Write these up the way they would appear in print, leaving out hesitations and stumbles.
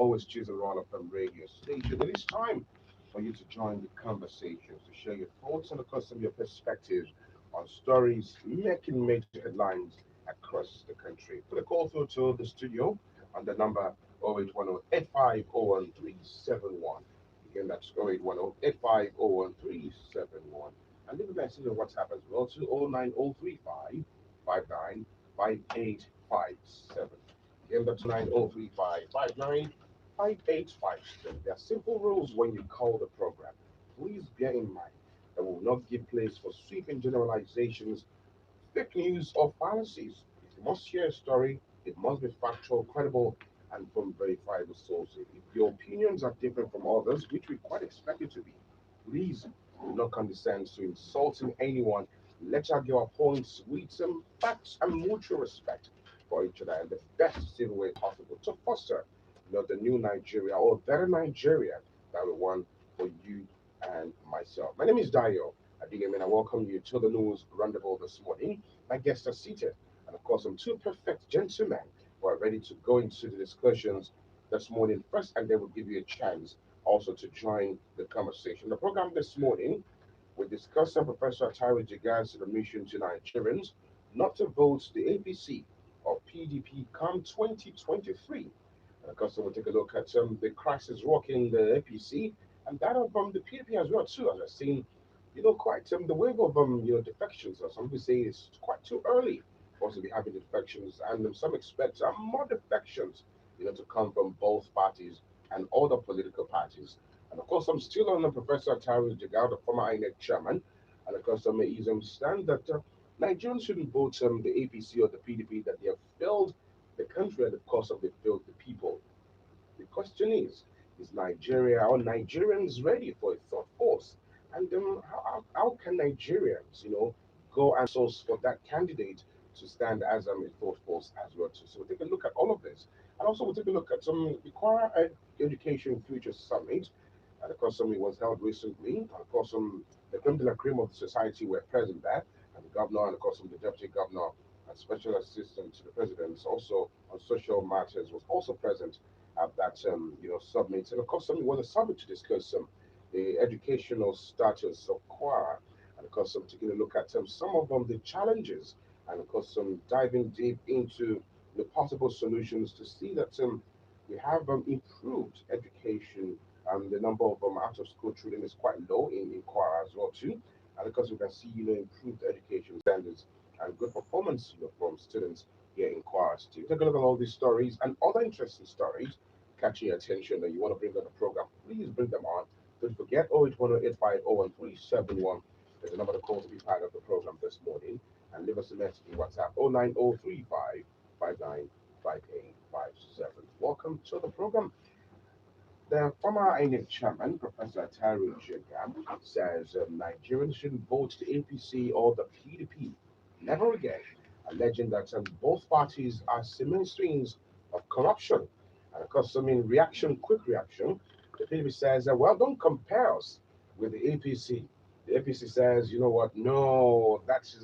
always choose a role of a radio station. It is time for you to join the conversations, to share your thoughts and, of course, some of your perspectives on stories making major headlines across the country. Put a call through to the studio on the number 0810 Again, that's 0810 And leave a message on WhatsApp as well to 09035 Again, that's 09035 There are simple rules when you call the program. Please bear in mind that we will not give place for sweeping generalizations, fake news, or fallacies. If you must share a story, it must be factual, credible, and from verifiable sources. If your opinions are different from others, which we quite expect it to be, please do not condescend to insulting anyone. Let's argue our points with some facts and mutual respect for each other in the best civil way possible to foster, the new Nigeria or better Nigeria that we want for you and myself. My name is Dio. I welcome you to the news rendezvous this morning. My guests are seated, and of course, I'm two perfect gentlemen who are ready to go into the discussions this morning first, and they will give you a chance also to join the conversation. The program this morning, we discuss Professor Jaga's submission to Nigerians not to vote the APC or PDP come 2023. And of course, we'll take a look at the crisis rocking the APC and that of the PDP as well too. As I've seen, quite the wave of defections. Or some people say it's quite too early for us to be having defections, and some expect more defections, to come from both parties and other political parties. And of course, I'm still on the Professor Jaga, the former INEC chairman, and of course, he's understand that Nigerians shouldn't vote the APC or the PDP, that they have failed the country and of course of they failed the people. The question is Nigeria or Nigerians ready for a third force? And how can Nigerians, go and source for that candidate to stand as a third force as well too? So we'll take a look at all of this. And also we'll take a look at the Kwara Education Future Summit. And of course, it was held recently. And of course, the creme de la creme of the society were present there. And the governor and of course the deputy governor and special assistant to the president also on social matters was also present at that summit. And of course, it was a summit to discuss the educational status of Kwara, and of course, taking a look at some of the challenges, and of course, diving deep into the possible solutions to see that we have improved education. The number of out of school children is quite low in Kwara as well too, and of course, we can see improved education standards and good performance from students here in Kwara. Take a look at all these stories and other interesting stories catching your attention that you want to bring on the program. Please bring them on. Don't forget 08108501371 is the number to call to be part of the program this morning, and leave us a message in WhatsApp 09035595857. Welcome to the program. The former INEC chairman, Professor Jaga, says Nigerians shouldn't vote the APC or the PDP. Never again, alleging that both parties are cement streams of corruption. And of course, quick reaction. The PDP says, well, don't compare us with the APC. The APC says, you know what? No, that's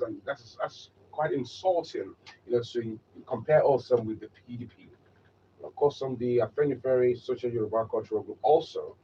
quite insulting. To compare us with the PDP. Of course, the Afenifere Social Yoruba Cultural Group also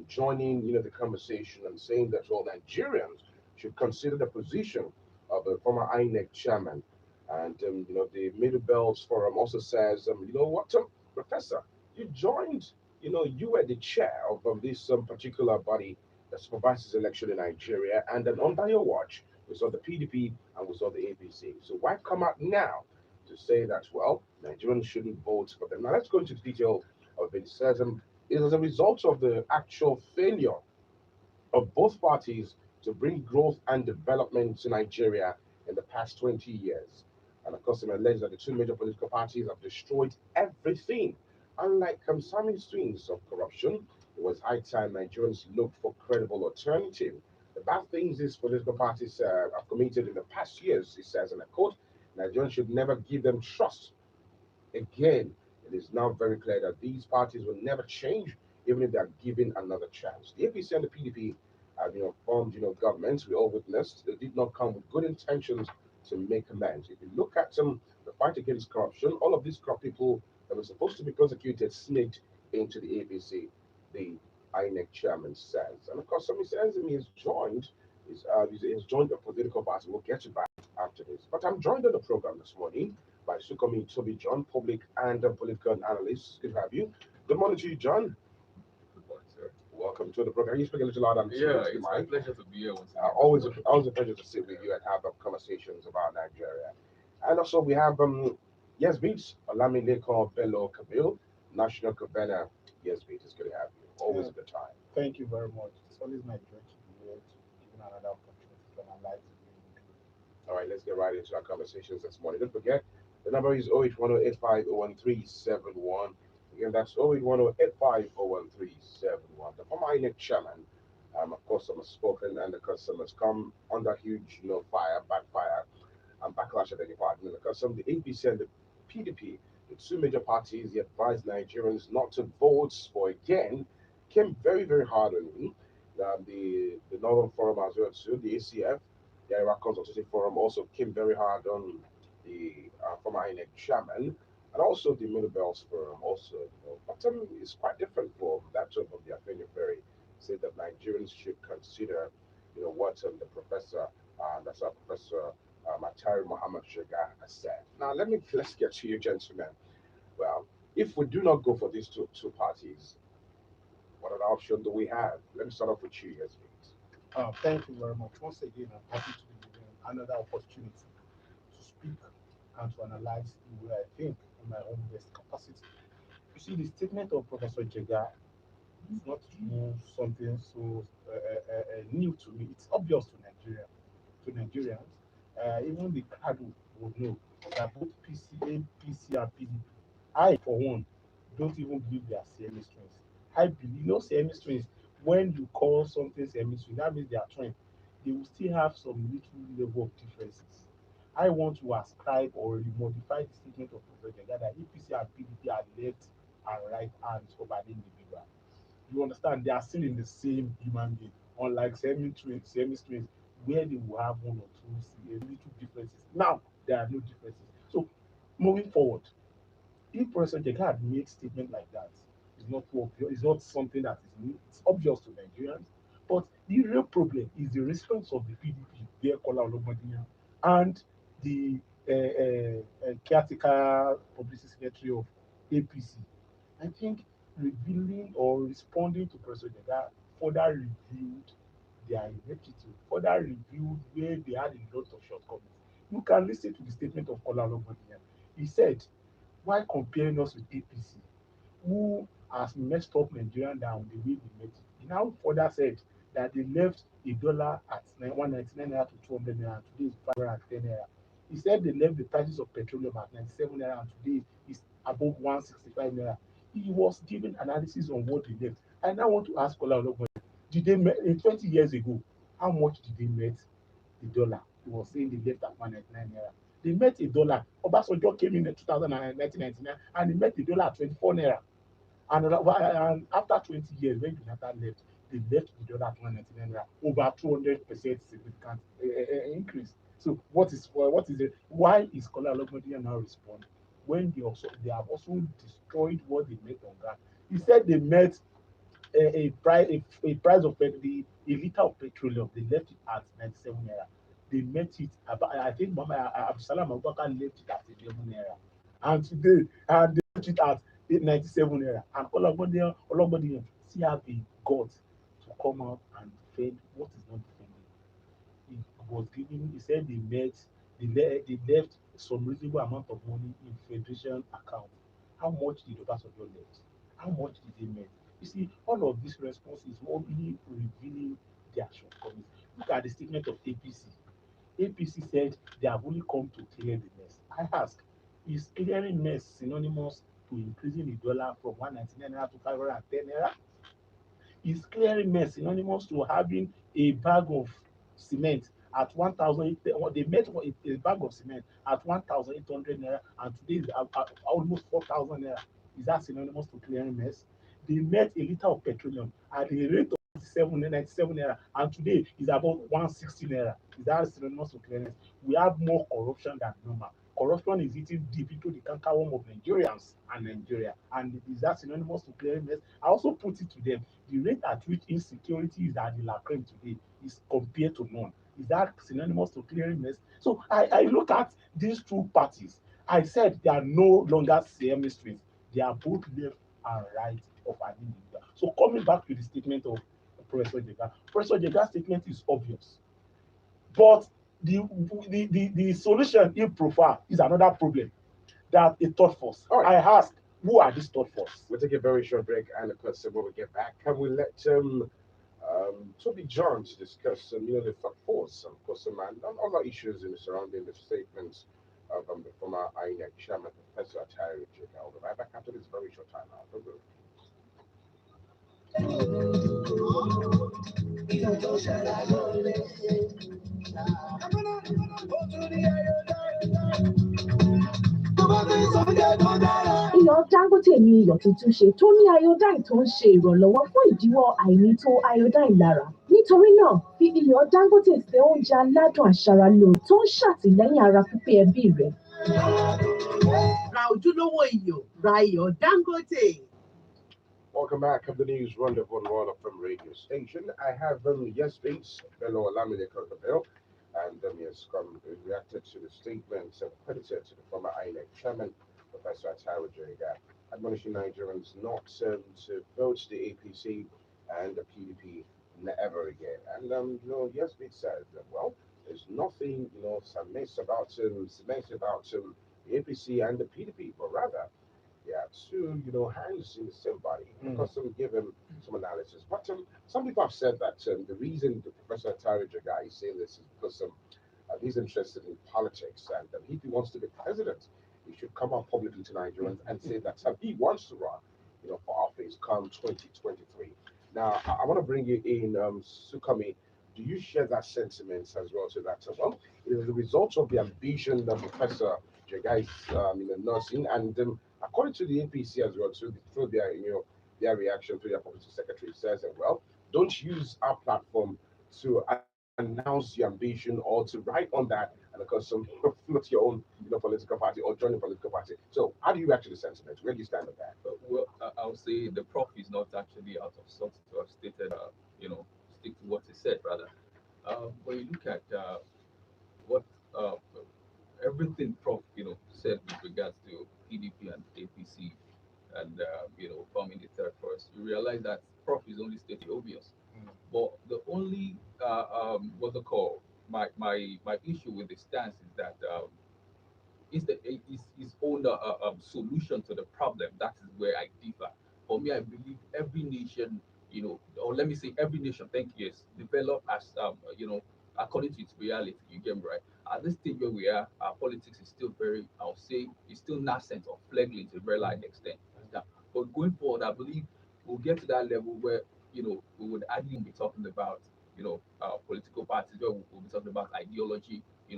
joining, the conversation and saying that all Nigerians should consider the position of the former INEC chairman. And, the Middle Belts Forum also says, you know what, Professor, you joined, you were the chair of this particular body that supervises election in Nigeria. And then under your watch, we saw the PDP and we saw the APC. So why come out now to say that, well, Nigerians shouldn't vote for them? Now, let's go into the detail of it. It says it is as a result of the actual failure of both parties to bring growth and development to Nigeria in the past 20 years. And of course, it alleges that the two major political parties have destroyed everything. Unlike concerning streams of corruption, it was high time Nigerians looked for credible alternative. The bad things these political parties have committed in the past years, it says, and I quote, Nigerians should never give them trust again. It is now very clear that these parties will never change, even if they are given another chance. The APC and the PDP have, formed, governments. We all witnessed they did not come with good intentions to make amends. If you look at the fight against corruption, all of these corrupt people that were supposed to be prosecuted snaked into the APC, the INEC chairman says. And of course, somebody says he has joined, he's joined a political party. We'll get to that after this. But I'm joined on the program this morning by Sukomi Toby John, public and political analyst. Good to have you. Good morning to you, John. Good morning, sir. Welcome to the program. Can you speak a little louder and Yeah, to the it's my mic? pleasure to be here once again, Mr. Always a pleasure to sit with you and have conversations about Nigeria. And also we have Yes Beats, Olamide Bello Kabil, National Cabana. Yes Beats, it's good to have you. Always Yeah, a good time. thank you very much. It's always my joy to be here to be given another opportunity to analyze the way we do. All right, let's get right into our conversations this morning. Don't forget, the number is 08108501371. Again, that's 08108501371. The former INEC chairman, of course, some have spoken, and the customers come under huge, fire, backfire, and backlash at any party. Because some the APC and the PDP, the two major parties, they advised Nigerians not to vote for again, came very, very hard on me. The Northern Forum as well too, the ACF, the Iraq Consultative Forum also came very hard on the former INEC chairman, and also the Middle Bells Forum also. But it's quite different for that job of the Afeni Ferry. Say that Nigerians should consider, what the professor, that's our Professor Atari Muhammad Jaga has said. Now let's get to you, gentlemen. Well, if we do not go for these two parties, what other option do we have? Let me start off with you, yes, please. Thank you very much. Once again, I'm happy to be given another opportunity to speak and to analyze the way I think in my own best capacity. You see, the statement of Professor Jaga is not something so new to me. It's obvious to Nigerians. Even the crowd would know that both PCA, PC, and PDP, I, for one, don't even believe they are CMA strings. I believe, CMA strings, when you call something CMA string, that means they are trying. They will still have some little level of differences. I want to ascribe or modify the statement of Professor Jaga that APC and PDP are left and right hands of an individual. You understand? They are still in the same human being, unlike semi twins, where they will have one or two little differences. Now there are no differences. So moving forward, if Professor Jega had made statement like that, it's not too obvious, it's not something that is new, it's obvious to Nigerians. But the real problem is the response of the PDP, their Kola Olomodiyan, and the caretaker publicity secretary of APC. I think revealing or responding to Professor Jega further revealed their ineptitude, further revealed where they had a lot of shortcomings. You can listen to the statement of Kola Olomodiyan. He said, why comparing us with APC, who has messed up Nigeria down the way they met it? He now further said that they left a dollar at 199 naira to 200 naira, and today is 510 naira. He said they left the prices of petroleum at 97 naira, and today is above 165 naira. He was giving analysis on what they left. I now want to ask Kola Ologbo, did they in 20 years ago, how much did they met the dollar? He was saying they left at 199 naira. They met a dollar. Obasanjo came in 1999 and he met the dollar at 24 naira. And after 20 years, when Jonathan left, they left the dollar at 199 naira, over 200% significant increase. So what is it? Why is Kola Olomide now respond when they have also destroyed what they made on ground? He said they met a price of a liter of petroleum. They left it at 97 naira. They met it about, I think Mama Abdulsalam Abubakar left it at 11 naira, and today and they left it at 97 naira. And Olobodiyan still have a God to come out and defend what is not defending. He was giving, he said they left some reasonable amount of money in federation account. How much did Obasanjo left? How much did they make? You see, all of these responses only revealing their shortcomings. Look at the statement of APC. APC said they have only come to clear the mess. I ask, is clearing mess synonymous to increasing the dollar from 199 naira to 510 naira? Is clearing mess synonymous to having a bag of cement at 1,000? They met a bag of cement at 1,800 naira, and today is almost 4,000 naira. Is that synonymous to clearing mess? They met a liter of petroleum at a rate of 97 naira, and today is about 160 naira. Is that synonymous to clearness? We have more corruption than normal. Corruption is eating deep into the cankerworm of Nigerians and Nigeria, and is that synonymous to cleanliness? I also put it to them, the rate at which insecurity is at the lacrim today is compared to none. Is that synonymous to cleanliness? So I look at these two parties. I said they are no longer siamese. They are both left and right of an individual. So coming back to the statement of Professor Jega's statement is obvious. But the solution he profile is another problem, that a third force. All right. I ask, who are these third force? We'll take a very short break, and of course, when we get back, can we let Toby John to discuss, the force, of course, and other issues in surrounding the statements of the former INEC chairman, Professor Atari Jaga. I'll be right back after this very short time now. Don't go. Iyọ̀ Dangote ni iyọ̀ tuntun ṣe tó ní iodine tó ń ṣe ìrànlọ́wọ́ fún ìdíwọ́ àìnító iodine lára. Nítorí náà, fi iyọ̀ Dangote ṣe oúnjẹ aládùn aṣaralóore tó ń ṣàtìlẹ́yìn ara pípé ẹbí rẹ. Ra ojúlówó iyọ̀, ra iyọ̀ Dangote. Welcome back of the news Randevous on Royal from radio station. I have yes, please, fellow Alamide Kokabel, and yes, reacted to the statements credited to the former INEC chairman, Professor Atari Jaga, admonishing Nigerians not to vote the APC and the PDP never again. And yes, it said that well, there's nothing cement about the APC and the PDP, but rather yeah, two, hands in the same body. Because some give him some analysis. But some people have said that the reason the Professor Atari Jaga is saying this is because he's interested in politics, and if he wants to be president, he should come out publicly to Nigerians and say that he wants to run, for office come 2023. Now, I want to bring you in, Sukami. Do you share that sentiment as well? To that, well, it is the result of the ambition that Professor Jaga is, nursing, and according to the APC as well, through their, their reaction to their publicity secretary says that, well, don't use our platform to announce your ambition or to write on that and because some float your own, political party or join a political party. So, how do you react to the sentiment? Where do you stand on that? Well, I would say the prof is not actually out of sorts to have stated, stick to what he said, rather. When you look at what uh, everything prof, said with regards to PDP and APC and, forming the third force, you realize that prof is only stating obvious. But the only, what's it called? My issue with the stance is that is his own solution to the problem. That is where I differ. For me, I believe every nation, or let me say every nation, thank you, yes, develop as according to its reality. You get me right. At this stage where we are, our politics is still very, I'll say, it's still nascent or fledgling to a very large extent. Yeah. But going forward, I believe we'll get to that level where we would ideally be talking about political parties, where we'll be talking about ideology. The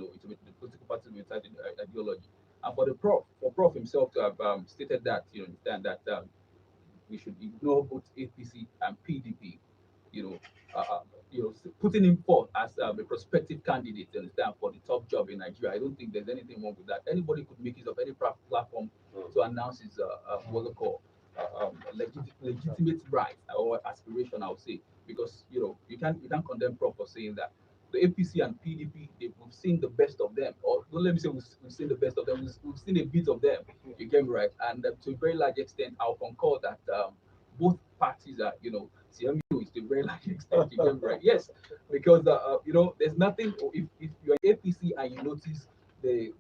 political parties will be talking ideology. And for Prof himself to have stated that, understand that we should ignore both APC and PDP, you know, putting him forth as a prospective candidate, you understand, for the top job in Nigeria. I don't think there's anything wrong with that. Anybody could make use of any platform to announce his what's it called, legitimate right or aspiration, I would say, because you can't condemn Prof for saying that. The APC and PDP, we've seen the best of them, or don't let me say we've seen the best of them. We've seen a bit of them. You get me right, and to a very large extent, I'll concur that both parties are, CMU is to a very large extent. You get me right, yes, because there's nothing. If you're APC and you notice the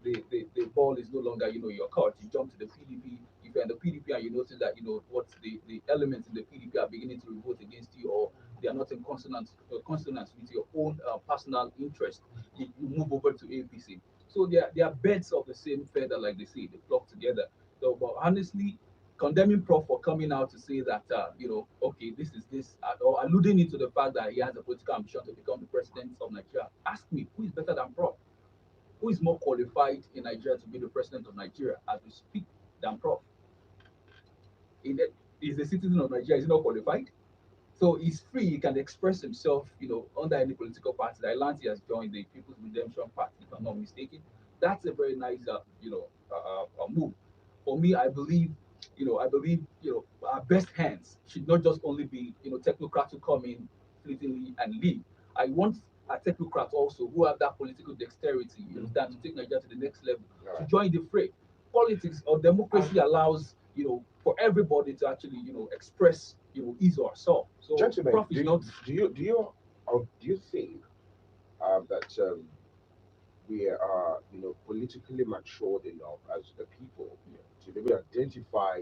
ball is no longer your court, you jump to the PDP. If you're in the PDP and you notice that what the elements in the PDP are beginning to revolt against you, or they are not in consonance with your own personal interest, you move over to APC. So they are birds of the same feather, like they say, they flock together. So, but honestly, condemning Prof for coming out to say that okay, this is this, or alluding into the fact that he has a political ambition to become the president of Nigeria. Ask me, who is better than Prof? Who is more qualified in Nigeria to be the president of Nigeria as we speak than Prof? Is a citizen of Nigeria, is he not qualified? So he's free, he can express himself, under any political party. I learned he has joined the People's Redemption Party, if I'm not mistaken. That's a very nice, move. For me, I believe our best hands should not just only be technocrats who come in fleetingly and leave. I want a technocrats also who have that political dexterity, you understand, to take Nigeria to the next level, to Right. join the fray. Politics or democracy allows for everybody to actually express his or herself. So Gentlemen, prof is not. do you think that we are, politically matured enough as the people to maybe identify,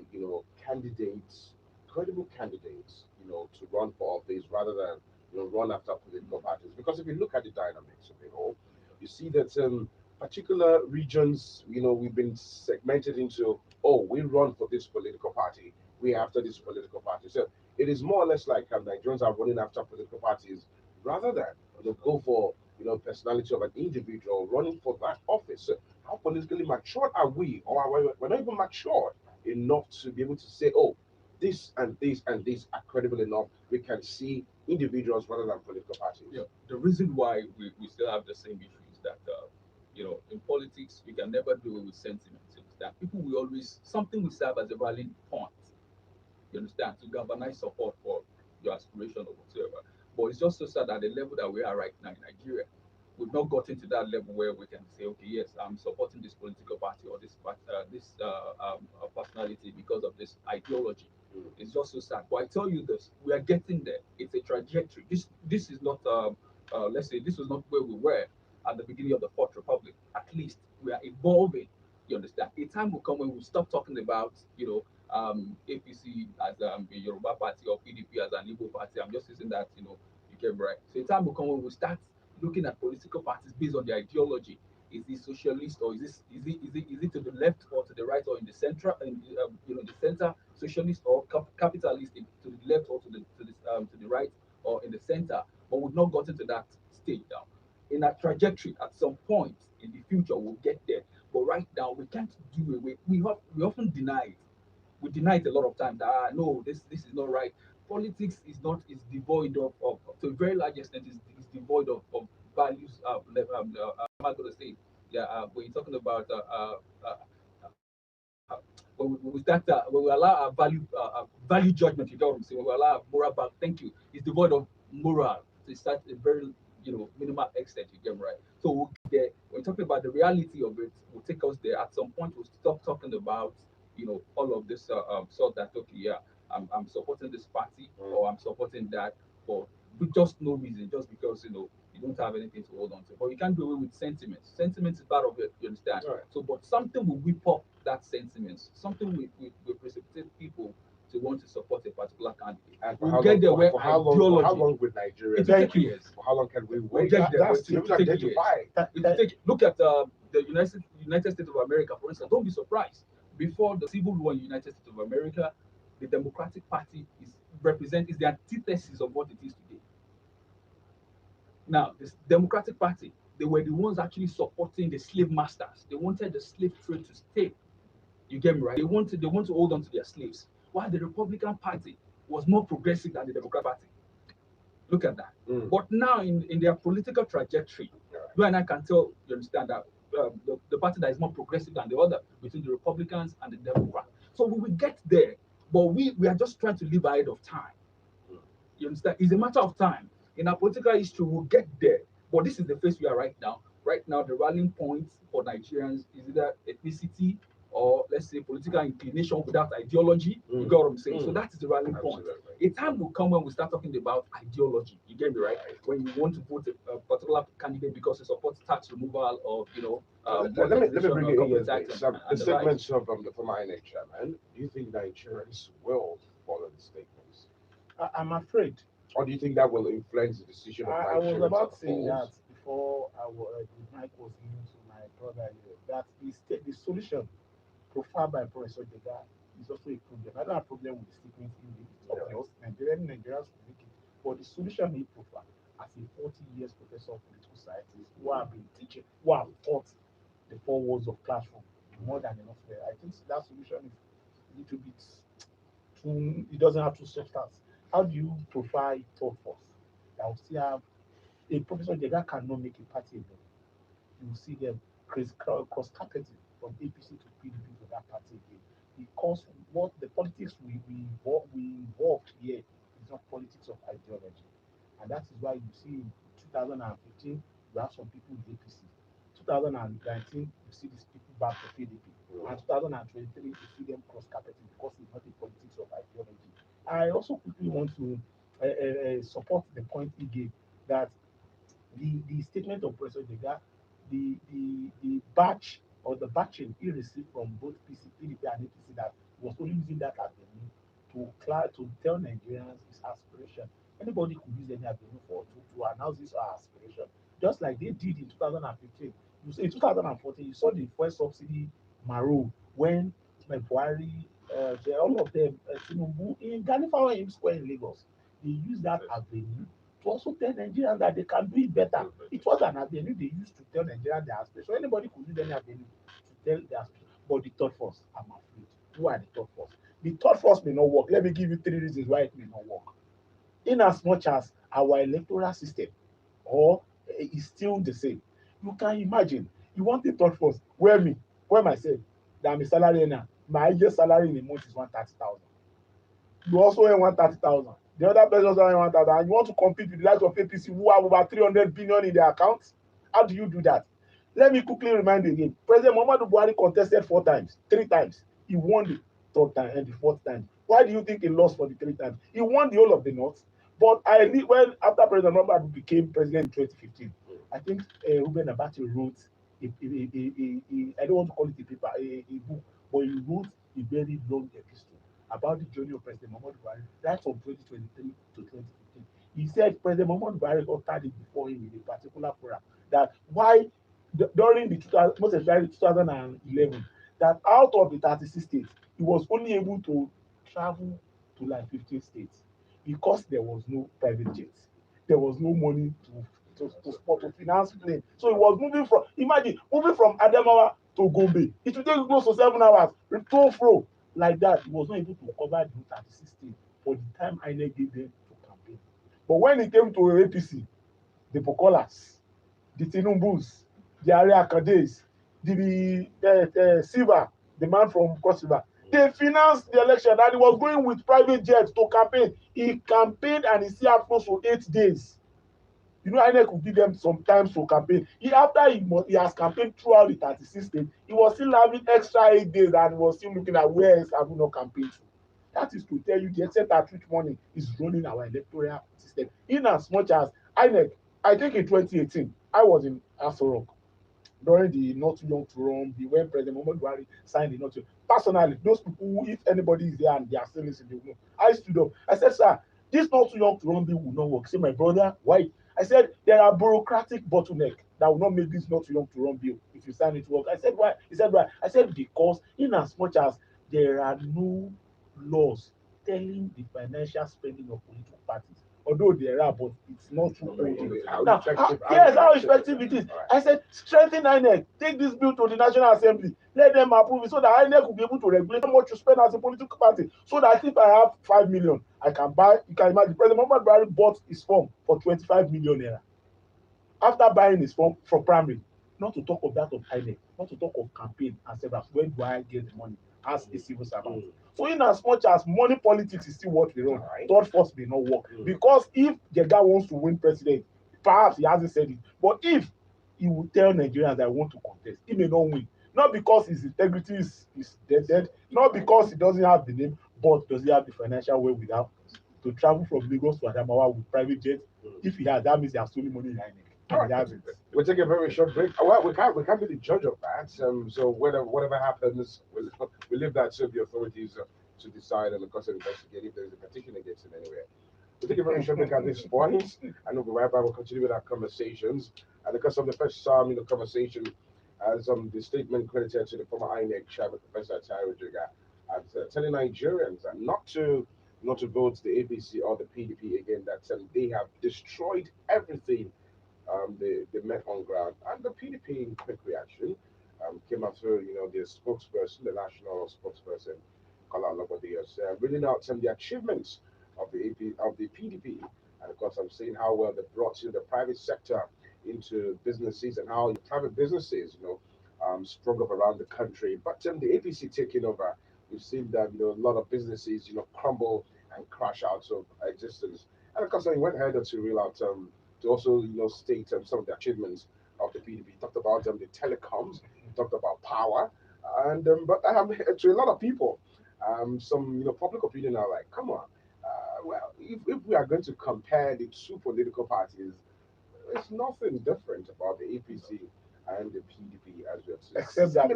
candidates, credible candidates, to run for office rather than, run after political parties? Because if you look at the dynamics of it all, you see that particular regions, we've been segmented into, oh, we run for this political party, we after this political party. So it is more or less like Nigerians are running after political parties rather than, go for personality of an individual running for that office. So how politically matured are we, or are we're not even matured enough to be able to say, oh, this and this and this are credible enough. We can see individuals rather than political parties. Yeah, the reason why we still have the same issue is that in politics you can never do it with sentiments. You understand? People will always something will serve as a rallying point. You understand? To galvanize support for your aspiration or whatever. But it's just so sad at the level that we are right now in Nigeria. We've not gotten to that level where we can say, okay, yes, I'm supporting this political party or this personality because of this ideology. Mm. It's just so sad. But I tell you this, we are getting there. It's a trajectory. This is not let's say this was not where we were at the beginning of the Fourth Republic. At least we are evolving. You understand? A time will come when we'll stop talking about APC as a Yoruba party or PDP as an Igbo party. I'm just using that you get right. So a time will come when we start looking at political parties based on their ideology. Is it socialist or is it to the left or to the right or in the center in the center socialist or capitalist to the left or to the right or in the center? But we've not gotten to that stage now. In a trajectory, at some point in the future, we'll get there. But right now, we can't do away. We often deny it. We deny it a lot of times. That no, this is not right. Politics is devoid of to a very large extent is devoid of values. Am I going to say? Yeah, when you're talking about when we allow our value judgment, you know what I'm saying? When we allow our moral back, thank you, it's devoid of moral to start a very minimal extent. You get me right. So we'll get there. When we're talking about the reality of it, will take us there. At some point, we'll stop talking about all of this sort that okay, yeah, I'm supporting this party or I'm supporting that for just no reason, just because you don't have anything to hold on to. But you can't do away with sentiments. Sentiments is part of it, you understand? Right. So, but something will whip up that sentiments. Something will precipitate people to want to support a particular candidate. And We'll get there where for how long? For how ideology. long with Nigeria? It will Thank take you. years. For how long can we We'll wait? get there. That's To be able to It will take years. identify. It will take. Look at the United States of America, for instance. Don't be surprised. Before the Civil War in the United States of America, the Democratic Party is the antithesis of what it is today. Now, this Democratic Party, they were the ones actually supporting the slave masters. They wanted the slave trade to stay. You get me right? They want to hold on to their slaves. While the Republican Party was more progressive than the Democratic Party. Look at that. Mm. But now in their political trajectory, you and I can tell, you understand that the party that is more progressive than the other between the Republicans and the Democrats. So we will get there, but we are just trying to live ahead of time. You understand? It's a matter of time. In our political history, we'll get there. But this is the phase we are right now. Right now, the rallying point for Nigerians is either ethnicity or let's say political inclination without ideology. You got what I'm saying? So that is the rallying point. Absolutely. A time will come when we start talking about ideology. You get me right? When you want to vote a particular candidate because he supports tax removal or Let me bring it in here. corporate tax The and the like. statements of the former INEC chairman. Do you think Nigerians will follow the statements, I'm afraid. or do you think that will influence the decision of I was Nigerians about at saying that polls? before the mic was given to my brother here, that the solution profiled by Professor Jaga is also a problem. I don't have a problem with the statement he made. It's obvious. Nigerians will make it. But the solution he profiled as a 40 years professor of political sciences who have been teaching, who have taught the four walls of classroom more than enough there. I think that solution is a little bit too, it doesn't have two substance. How do you profile thought force that will still have a Professor Jaga cannot make a party alone? You will see them cross-carpeting from APC to PDP to that party again, because what the politics we involved here is not politics of ideology, and that is why you see in 2015 you have some people in APC, 2019 you see these people back to PDP, and 2023 you see them cross-carpeting because it's not a politics of ideology. I also quickly want to support the point he gave that the statement of Professor Jaga, the batch or the batching he received from both PDP and APC, that he was only using that avenue to tell Nigerians his aspiration. Anybody could use any avenue to announce his aspiration, just like they did in 2015. In 2014, you saw the first subsidy Maro when Buhari, all of them, Tinubu, in Ganifawa Square in Lagos, they used that avenue to also tell Nigerians that they can do it better. It was an avenue they used to tell Nigerians their aspiration. So anybody could use any avenue to tell their aspiration. But the third force, I'm afraid. Who are the third force? The third force may not work. Let me give you three reasons why it may not work. In as much as our electoral system or is still the same, you can imagine you want a third force where myself, that I'm a salary earner, my highest salary in a month is 130,000. You also earn 130,000. The other person also earn 1,000, and you want to compete with the likes of APC who have over 300 billion in their accounts. How do you do that? Let me quickly remind again. President Muhammadu Buhari contested 4 times, 3 times. He won the third time and the fourth time. Why do you think he lost for the 3 times? He won the whole of the North. But when after President Muhammadu became president in 2015, I think Ruben Abati wrote I don't want to call it a paper, a book, but he wrote a very long epistle about the journey of President Muhammadu Buhari right from 2023 to 2015. He said President Muhammadu Buhari uttered it before him in a particular forum that why during the 2000, most especially 2011, that out of the 36 states, he was only able to travel to like 15 states because there was no private jets. There was no money to finance plane. So he was moving from, imagine, moving from Adamawa to Gombe. It would take close to 7 hours, to fro like that. He was not able to cover the 36 states for the time INEC gave them to campaign. But when it came to APC, the Pokolas, the Tinumbus, the Area Akades, the Silva, the man from Cross River, they financed the election and he was going with private jets to campaign. He campaigned and he still had close to 8 days. You know, INEC will give them some time to campaign. After he has campaigned throughout the 36 states, he was still having extra 8 days and he was still looking at where else have we not campaigned to. That is to tell you the extent at which money is running our electoral system. In as much as INEC, I think in 2018, I was in Aso Rock during the Not Too Young to Run, when President Muhammadu Buhari signed the Not Too. Personally, those people who, if anybody is there and they are still listening, they will know. I stood up. I said, sir, this Not Too Young to Run bill will not work. Say, my brother, why? I said, there are bureaucratic bottleneck that will not make this Not Too Young to Run bill if you sign it to work. I said, why? He said, why? I said, because in as much as there are no laws telling the financial spending of political parties, although there are, but it's not too old. Now, yes, how effective it is. I said, strengthen INEC, take this bill to the National Assembly, let them approve it so that INEC will be able to regulate how much you spend as a political party. So that if I have 5 million, I can buy, you can imagine, President Muhammadu Buhari bought his form for 25 million naira. After buying his form from primary, not to talk of that of INEC, not to talk of campaign and several, where do I get the money as a civil servant? So in as much as money politics is still what we run, third force may not work. Because if Jaga wants to win president, perhaps he hasn't said it, but if he will tell Nigerians that I want to contest, he may not win. Not because his integrity is dead, not because he doesn't have the name, but does he have the financial wherewithal to travel from Lagos to Adamawa with private jet? If he has, that means he has stolen money in INEC. We'll take a very short break. Well, we can't be the judge of that. So whatever happens, we leave that to the authorities to decide and of course investigate if there's a petition against it anywhere. We'll take a very short break at this point, and we'll be right back. We'll continue with our conversations. And because of the first conversation, as the statement credited to the former INEC chairman, Professor Jaga, as telling Nigerians not to vote the APC or the PDP again, that they have destroyed everything they met on ground. And the PDP, in quick reaction, came after the spokesperson, the national spokesperson, Kala Lobodios, reading out some of the achievements of the PDP, and of course I'm saying how well they brought the private sector into businesses and how private businesses, sprung up around the country. But the APC taking over, we've seen that a lot of businesses crumble and crash out of existence. And of course, I went ahead to reel out to also state some of the achievements of the PDP. Talked about the telecoms, talked about power, and but I have to a lot of people. Some public opinion are like, come on. Well, if we are going to compare the two political parties, it's nothing different about the APC and the PDP as well. So except that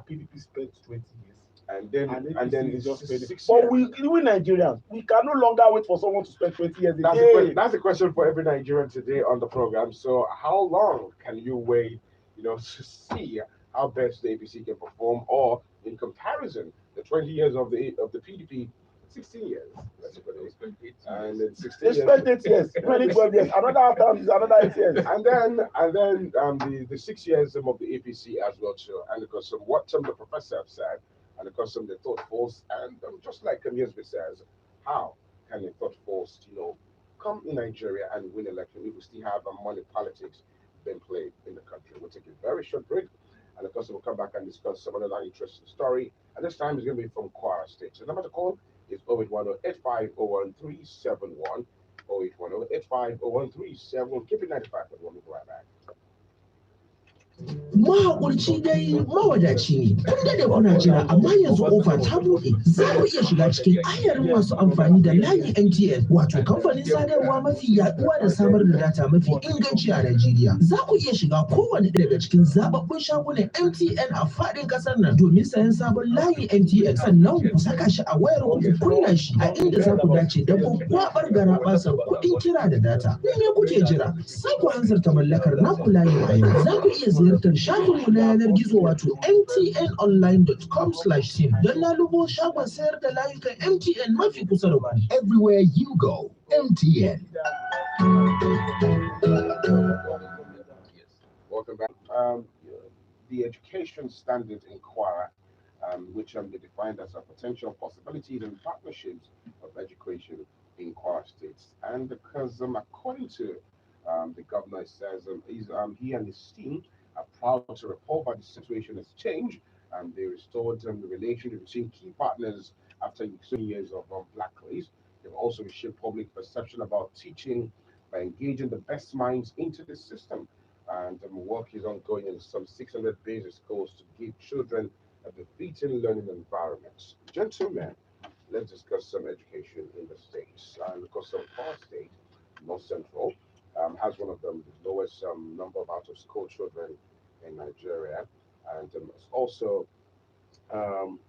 PDP spent 20 years. And then APC it's just just spent it. 6 But years. we Nigerians, we can no longer wait for someone to spend 20 years That's again. that's the question for every Nigerian today on the program. So how long can you wait, to see how best the APC can perform, or in comparison, the 20 years of the PDP, 16 years. Let's put it. And in 16 They years. spent 8 years, remaining 12 years. Another term is another 8 years. And then the 6 years of the APC as well too. And because of what some of the professor have said, and because some of the thought force, and just like Yesbe says, how can a thought force, come in Nigeria and win election if we still have money politics being played in the country? We'll take a very short break, and of course we'll come back and discuss some other interesting story. And this time is going to be from Kwara State. So the number to call is 0810-8501-371. 0810-8501-371. Keep it 95, but we'll be right back. Mahaƙurci dai mawadaci ne. Kun daɗe kuna jira amma yanzu ƙofa ta buɗe. Za ku iya shiga cikin ayarin masu amfani da layin MTN, wato kamfanin sadarwa mafi yaɗuwa da samar da data mafi inganci a Najeriya. Za ku iya shiga kowane daga cikin zaɓaɓɓun shagunan MTN a faɗin ƙasar nan domin sayan sabon layin MTN, sannan ku saka shi a wayar ku kunna shi a inda za ku dace da gwaggwaɓar garaɓasar kuɗin kira da data. Me kuke jira? Sai ku hanzarta mallakar naku layin a yau. Za ku iya ziyartar shafinmu na yanar gizo wato mtnonline.com/sim don lalubo shagon sayar da layukan MTN mafi kusa da ku. Everywhere you go, MTN. Welcome back. The education standard in Kwara, which they defined as a potential possibilities and partnerships of education in Kwara States. And because according to the governor, says he and his team are proud to report that the situation has changed, and they restored the relationship between key partners after so many years of blacklist. They've also reshaped public perception about teaching by engaging the best minds into the system. And work is ongoing in some 600 basic schools to give children a befitting learning environment. Gentlemen, let's discuss some education in the states. And because of our state, North Central, has one of the lowest number of out of school children in Nigeria, and it's also um,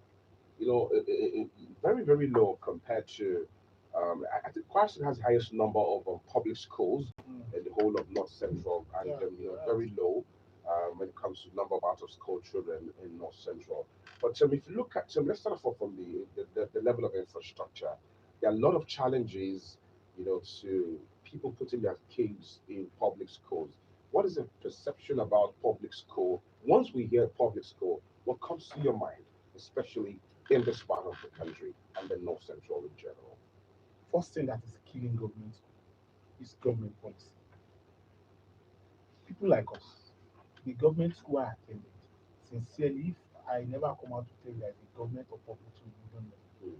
very very low compared to. I think Kwara has the highest number of public schools in the whole of North Central, and very low when it comes to number of out of school children in North Central. But if you look at let's start off from the level of infrastructure. There are a lot of challenges, to people putting their kids in public schools. What is the perception about public school? Once we hear public school, what comes to your mind, especially in this part of the country and the North Central in general? First thing that is killing government is government policy. People like us, the government school I attended, sincerely, if I never come out to tell you that the government of public school, you don't know.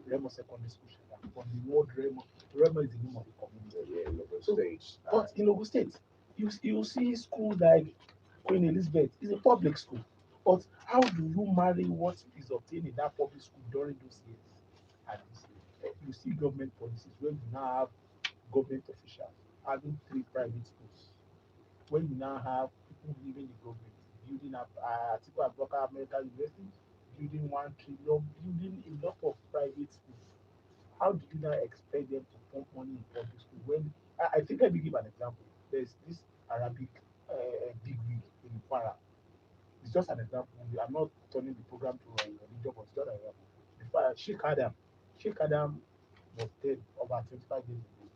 Remo Secondary School, Shaga, from the word Remo, Remo is the name of the community. Yeah, in the So, states. but in Ogun State, you see schools like Queen Elizabeth is a public school. But how do you marry what is obtained in that public school during those years? And you see government policies where you now have government officials having 3 private schools, when you now have people leaving the government, building up Atiku Abubakar American University, building 1 trillion, building a lot of private schools. How do you now expect them to pump money in public school when I think let me give an example. There's this Arabic big wig in Kwara. It's just an example. I'm not turning the program to religion, but it's just an example. Sheikh Adam was dead over 25 years ago.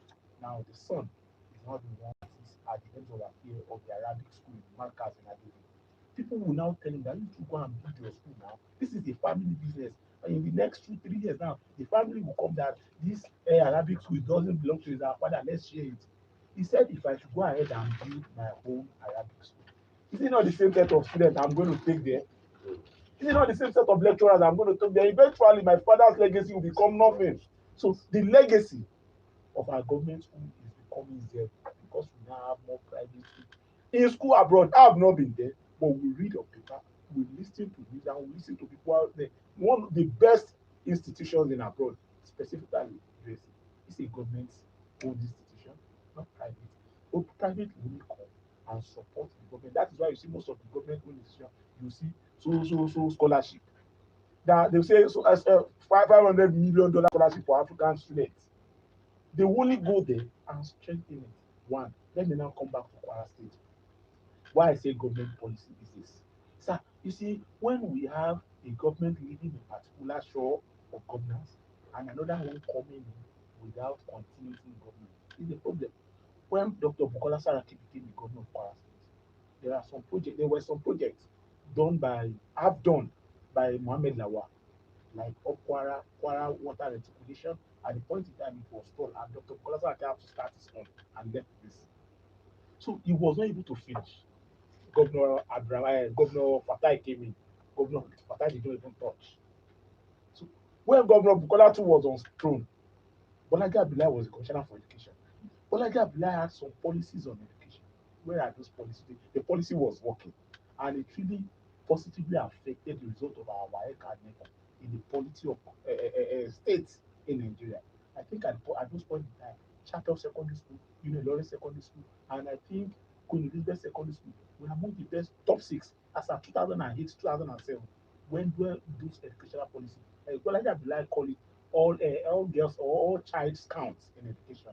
Now the son is not the one that is at the end of the Arabic school in Markaz in Adevi. People will now tell him that you should go and build your school now. This is a family business. And in the next 2, 3 years now, the family will come that this Arabic school doesn't belong to his father. Let's share it. He said, if I should go ahead and build my own Arabic school, Is it not the same set of students I'm going to take there? Is it not the same set of lecturers I'm going to take there? Eventually, my father's legacy will become nothing. So the legacy of our government school is becoming zero because we now have more private schools. In school abroad, I have not been there, but we read your paper, we listen to news, and we listen to people out there. One of the best institutions in abroad, specifically USA, is a government-owned institution, not private. But private will only come and support the government. That is why you see most of the government-owned institutions, you see so scholarship. That they say so as $500 million scholarship for African students. They only go there and strengthen it. One, let me now come back to Kwara State. Why I say government policy is this. Sir, you see, when we have a government leading a particular show of governance and another one coming in without continuity in government, is a problem. When Dr. Bukola Saraki became the governor of Kwara State, there were some projects have done by Mohammed Lawal, like Kwara water reticulation. At the point in time it was stalled, and Dr. Bukola Saraki had to start his own and left this. So he was not able to finish. Governor Fatai came in. Governor Fatai did not even touch. So when Governor Bukola too was on throne, Bolaji Abdullahi was the commissioner for education. Bolaji Abdullahi had some policies on education. Where are those policies? The policy was working, and it really positively affected the result of our WAEC and NECO in the polity of states in Nigeria. I think at those point in time, Chapel Secondary School, Lawrence Secondary School, and I think Queen Elizabeth Secondary School were among the best top six as of 2008, 2007, when those educational policy. Bolaji Abdullahi call it all girls or all child counts in education.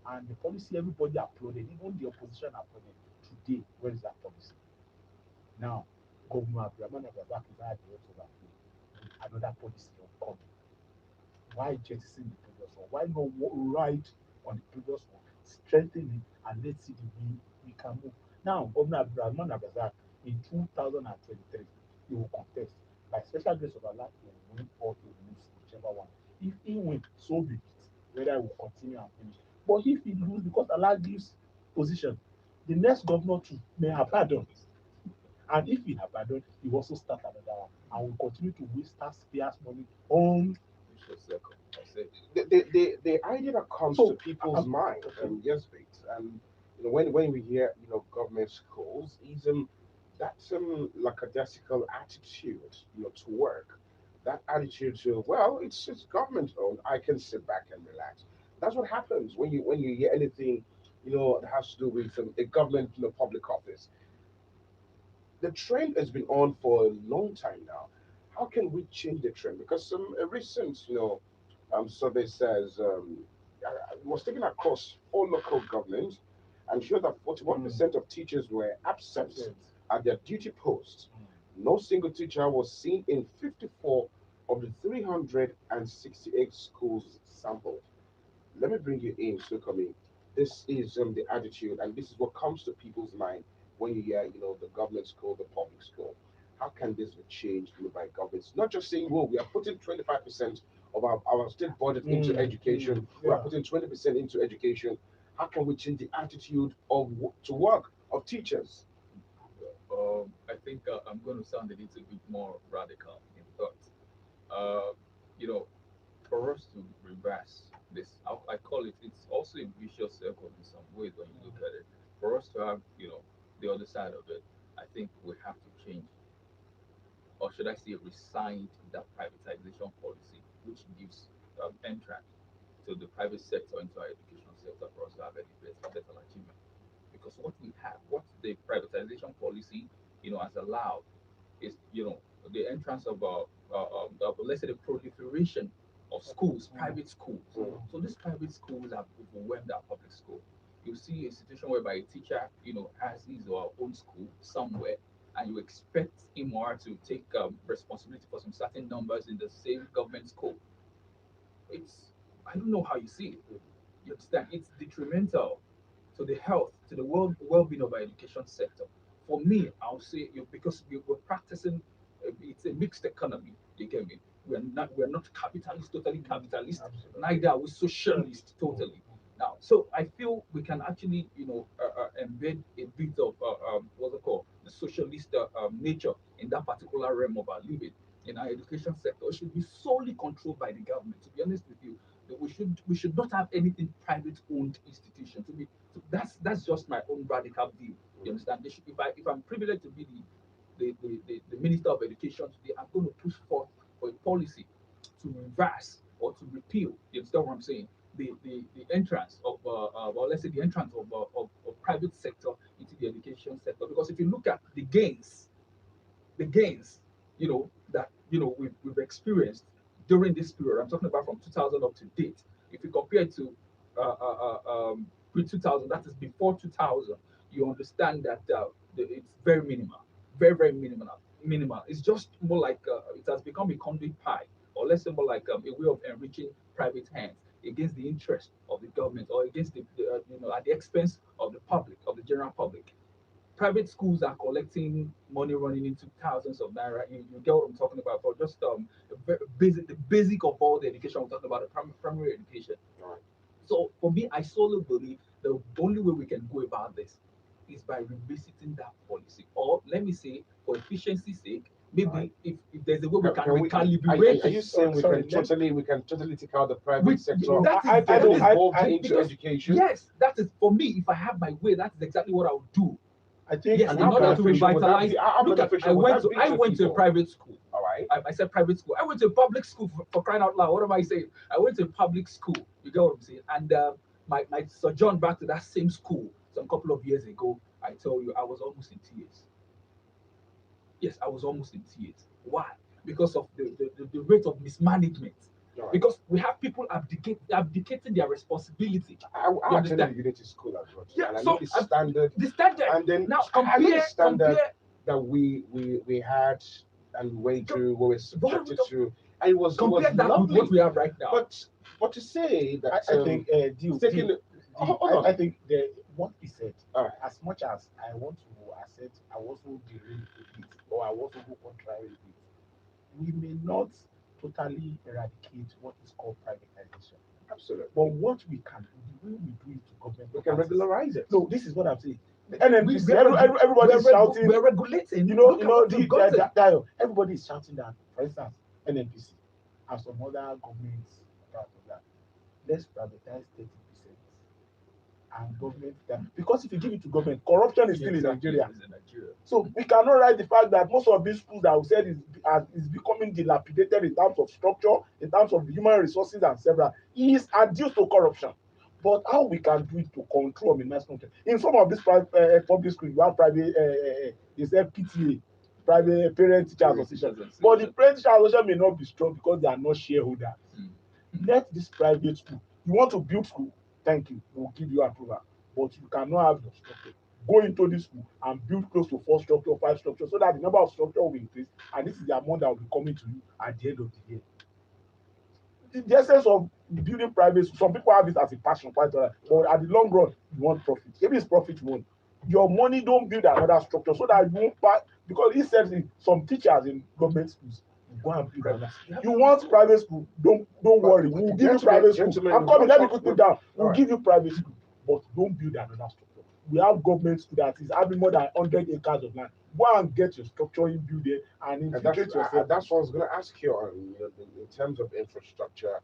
And the policy everybody applauded, even the opposition applauded. Today, where is that policy? Now, Governor Abdulrahman Abdulrazak is at the edge of that with another policy of coming. Why jettison the previous one? Why not ride on the previous one, strengthen it, and let's see the way we can move? Now, Governor Abdulrahman Abdulrazak in 2023, he will contest. By special grace of Allah, he will win or he will lose, whichever one. If he wins, so be it. Whether he will continue and finish. But if he lose, because Allah gives position, the next governor too may abandon. And if he abandon, he will also start another one and will continue to waste taxpayers' money on The idea that comes to people's mind, yes, Bates, and when we hear government schools, is that's lackadaisical attitude to work. That attitude to, well, it's government owned. I can sit back and relax. That's what happens when you hear anything that has to do with a government public office. The trend has been on for a long time now. How can we change the trend? Because some a recent survey says it was taken across all local governments and showed that 41% of teachers were absent at their duty posts. No single teacher was seen in 54 of the 368 schools sampled. Let me bring you in, Sukami. This is the attitude, and this is what comes to people's mind when you hear, the government school, the public school. How can this be changed by governments? Not just saying, well, we are putting 25% of our state budget into education, we are putting 20% into education. How can we change the attitude to work of teachers? I think I'm going to sound a little bit more radical in thought. Uh, you know, for us to reverse this, I call it, it's also a vicious circle in some ways when you look at it. For us to have, the other side of it, I think we have to change, or should I say, resign that privatization policy, which gives entrance to the private sector into our education sector for us to have any better achievement. Because what the privatization policy, has allowed is, the entrance of let's say, the proliferation of schools, private schools. So these private schools have overwhelmed our public school. You see a situation whereby a teacher, has his or her own school somewhere, and you expect him or her to take responsibility for some certain numbers in the same government school. It's I don't know how you see it. You understand? It's detrimental to the health, to the well-being of our education sector. For me, I'll say, because we're practicing, it's a mixed economy. You get me? We're not capitalist, totally capitalist. Neither are we socialist, totally. Now, so I feel we can actually, embed a bit of what's it called, the socialist nature in that particular realm of our living in our education sector should be solely controlled by the government. To be honest with you, that we should not have anything private owned institution. That's just my own radical view. You understand? They should, if I'm privileged to be the Minister of Education today, I'm going to push forth for a policy to reverse or to repeal. You understand what I'm saying? The entrance of well, let's say the entrance of private sector into the education sector. Because if you look at the gains, that we've experienced during this period. I'm talking about from 2000 up to date. If you compare it to pre 2000, that is before 2000, you understand that it's very minimal, very very minimal. Minimal. It's just more like it has become a conduit pie, or let's say more like a way of enriching private hands against the interest of the government or against at the expense of the public, of the general public. Private schools are collecting money running into thousands of naira. You get what I'm talking about for just the basic of all the education. We're talking about the primary education. Right. So for me, I solely believe the only way we can go about this is by revisiting that policy, or let me say, for efficiency's sake, maybe Right. if there's a way we can Can we, recalibrate are you it. saying Sorry, we can totally take out the private We- sector that is- I that and is- involve I- into because- education? Yes, that is for me. If I have my way, that is exactly what I would do. I think Yes, And in how order to beneficial would that revitalize. be? How Look, beneficial I would went that to be I went to a people? private school. All right. I said private school. I went to a public school for crying out loud. What am I saying? I went to a public school. You get what I'm saying? And my sojourn back to that same school some couple of years ago, I tell you, I was almost in tears. Yes, I was almost in tears. Why? Because of the rate of mismanagement. All right. Because we have people abdicating their responsibility. I You attended understand? the unity school as well. Yeah, And I so know the standard. the standard. And then Now I know the compare standard that we had and went through, we were subjected to, and it was compare that with lovely. what we have right now. But to say that I think taking the, hold on. I think what he said, All right. as much as I want to accept, I also believe with it, or I also go contrary with it, we may not totally eradicate what is called privatization. Absolutely. But what we can do, the way we do it to government, We can regularize it. No, this is what I'm saying. The NNPC, We're everybody is shouting. We're regulating. Look at what we've gotten. everybody is shouting that, for instance, NNPC and some other governments part of that. Let's privatize 30%. And government can, because if you give it to government, corruption is still Exactly, in Nigeria. it's in Nigeria. So we cannot write the fact that most of these schools that we said is becoming dilapidated in terms of structure, in terms of human resources and several, is adduced to corruption. But how we can do it to control minimize content? In some of these public schools, you have private, they say PTA, private parent teacher association. But the parent teacher association may not be strong because they are not shareholders. Let this private school, you want to build school, thank you, we'll give you approval. But you cannot have your structure. Go into this school and build close to 4 structure, 5 structure, so that the number of structure will increase, and this is the amount that will be coming to you at the end of the year. The essence of building private school, some people have it as a passion, quite all right, but at the long run, you want profit. If it's profit, you want. Your money don't build another structure so that you won't pass, because he said some teachers in government schools go and build another. You want private school, don't worry, we'll give you private school. I'm coming, let me put it down. We'll give you private school, but don't build another structure. We have government school that is having more than 100 acres of land. Go and get your structure in, build it, and infiltrate yourself. That's what I was going to ask you on, in terms of infrastructure.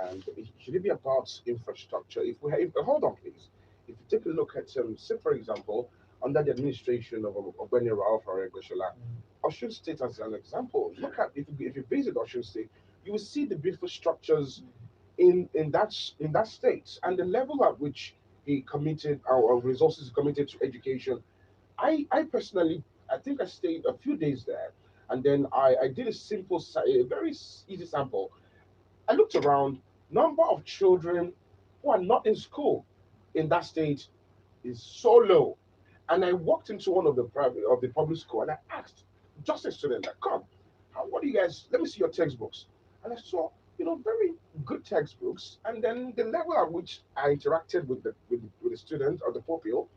And should it be about infrastructure? Hold on, please. If you take a look at, say, for example, under the administration of Ogbeni Ralph Aregbesola, Osun State as an example. Look at if you visit Osun State, you will see the beautiful structures in that state and the level at which he committed our resources committed to education. I personally, I think I stayed a few days there, and then I did a very easy sample. I looked around. Number of children who are not in school in that state is so low. And I walked into one of the public school and I asked just a student, like, come, what do you guys? Let me see your textbooks. And I saw, very good textbooks. And then the level at which I interacted with the student or the pupil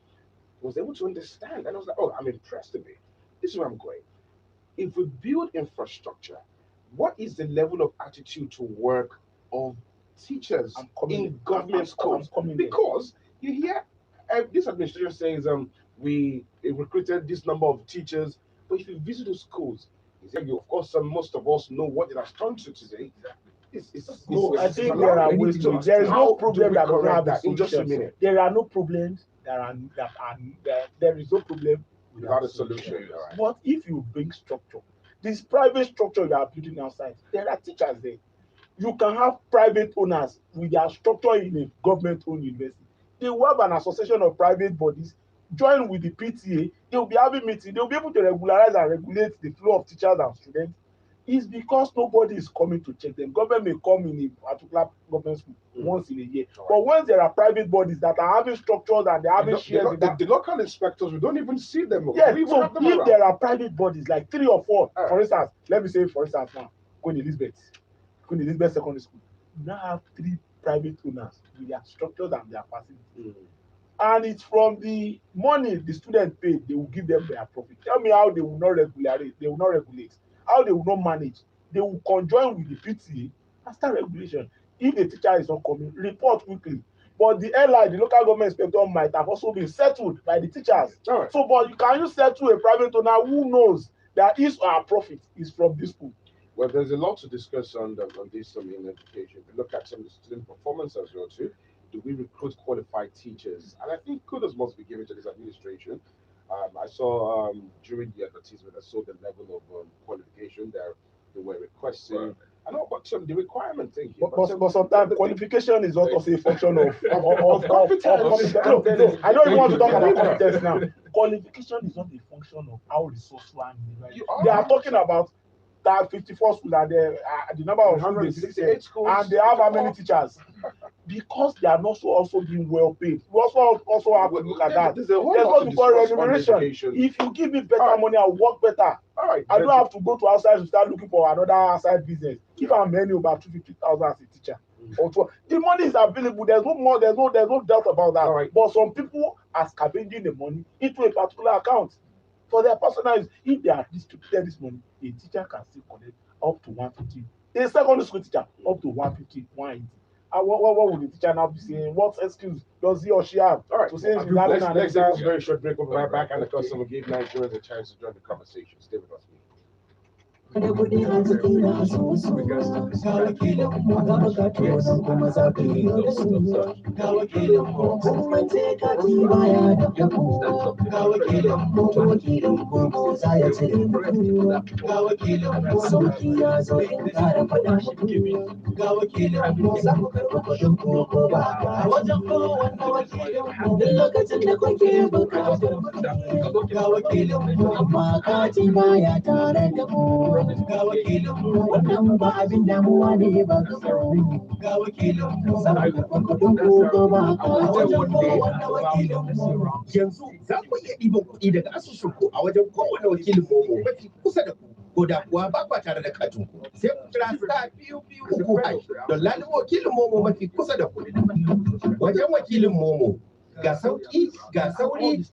was able to understand. And I was like, oh, I'm impressed with it. This is where I'm going. If we build infrastructure, what is the level of attitude to work of teachers in government schools? Because you hear this administration says we recruited this number of teachers. But if you visit the schools, of course, most of us know what it has turned to today. No, I think there are ways to. There is no problem that doesn't have a solution. In just a minute. There are no problems there is no problem without a solution. Right. But if you bring structure, this private structure you are building outside, there are teachers there. You can have private owners with their structure in a government-owned university. They will have an association of private bodies, join with the PTA, they will be having meetings, they will be able to regularize and regulate the flow of teachers and students. It's because nobody is coming to check them. Government may come in a particular government school once in a year. Right. But once there are private bodies that are having structures and they're having shares, the local inspectors, we don't even see them. Yes, so if there are private bodies, like 3 or 4, for instance, let me say, for instance, now, Queen Elizabeth Secondary School, you now have 3 private owners with their structures and their facilities. And it's from the money the students pay, they will give them their profit. Tell me how they will not regulate, how they will not manage. They will conjoin with the PTA and start regulation. If the teacher is not coming, report quickly. But the LI, the local government inspector, might have also been settled by the teachers. Right. So, but can you settle a private owner who knows that his or her profit is from this school? Well, there's a lot to discuss on this in education. If you look at some of the student performance as well too, do we recruit qualified teachers? And I think kudos must be given to this administration. I saw during the advertisement, I saw the level of qualification there they were requesting. Right. I know, but the requirement thing here. But sometimes qualification is not also a function of competence. No, I don't even want to talk about competence now. Qualification is not a function of how resourceful they are talking about that 54 schools and the number of 168 schools, and they have how many teachers? Because they are not also being well paid. We also have to look at that. There's what we call remuneration. If you give me better money, I'll work better. I don't have to go to outside to start looking for another outside business. If I'm earning about 250,000 as a teacher, the money is available. There's no doubt about that. But some people are scavenging the money into a particular account for their personal use. If they are distributed this money, a teacher can still collect up to 150. A secondary school teacher up to 150, 180. And what would the teacher now be saying? What excuse does he or she have? All right. To say let's take a very short break. We'll be right back, and the customer give Nigerians a chance to join the conversation. Stay with us, please. Ga wakilin wannan ba abin damuwa ne ba ga sauri. Ga wakilin sanar da kudin ko ba a wajen kowane wakilin. Yanzu za ku iya ɗiban kuɗi daga asusun ku a wajen kowane wakilin momo mafi kusa da ku. Ko da kuwa ba tare da katin ku. Sai ku kira star 223 don lalima wakilin momo mafi kusa da ku. Wajen wakilin momo ga sauki ga sauri